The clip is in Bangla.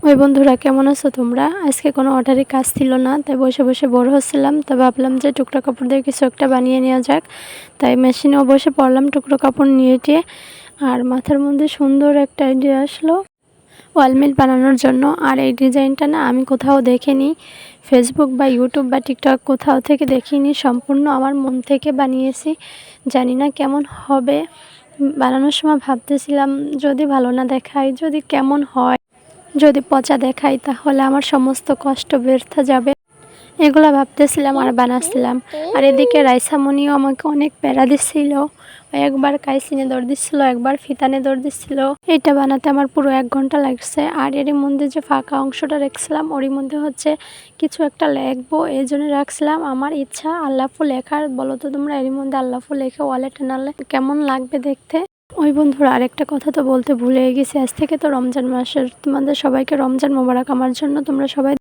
ওই বন্ধুরা কেমন আছো তোমরা? আজকে কোনো অর্ডারের কাজ ছিল না, তাই বসে বসে বোর হচ্ছিলাম। তো ভাবলাম যে টুকরো কাপড় দিয়ে কিছু একটা বানিয়ে নেওয়া যাক। তাই মেশিনেও বসে পড়লাম টুকরো কাপড় নিয়ে টিয়ে। আর মাথার মধ্যে সুন্দর একটা আইডিয়া আসলো ওয়ালমেট বানানোর জন্য। আর এই ডিজাইনটা না আমি কোথাও দেখিনি, ফেসবুক বা ইউটিউব বা টিকটক কোথাও থেকে দেখিনি, সম্পূর্ণ আমার মন থেকে বানিয়েছি। জানি না কেমন হবে। বানানোর সময় ভাবতেছিলাম যদি ভালো না দেখায়, যদি কেমন হয়, যদি পচা দেখাই তাহলে আমার সমস্ত কষ্ট ব্যর্থ যাবে। এগুলা ভাবতেছিলাম আর বানাচ্ছিলাম। আর এদিকে রাইসামণিও আমাকে অনেক প্যারা দিচ্ছিল। একবার কাইসিনে দৌড় দিচ্ছিল, একবার ফিতানে দৌড় দিচ্ছিল। এটা বানাতে আমার পুরো 1 ঘন্টা লাগছে। আর এর মধ্যে যে ফাঁকা অংশটা রাখছিলাম ওরই মধ্যে হচ্ছে কিছু একটা লিখবো, এই জন্য রাখছিলাম। আমার ইচ্ছা আল্লাফু লেখার। বলো তো তোমরা, এর মধ্যে আল্লাফু লেখে ওয়ালে টানালে কেমন লাগবে দেখতে? ওই বন্ধুরা, আরেকটা কথা তো বলতে ভুলে গেছি, আজ থেকে তো রমজান মাসের। তোমাদের সবাইকে রমজান মোবারক। আমার জন্য তোমরা সবাই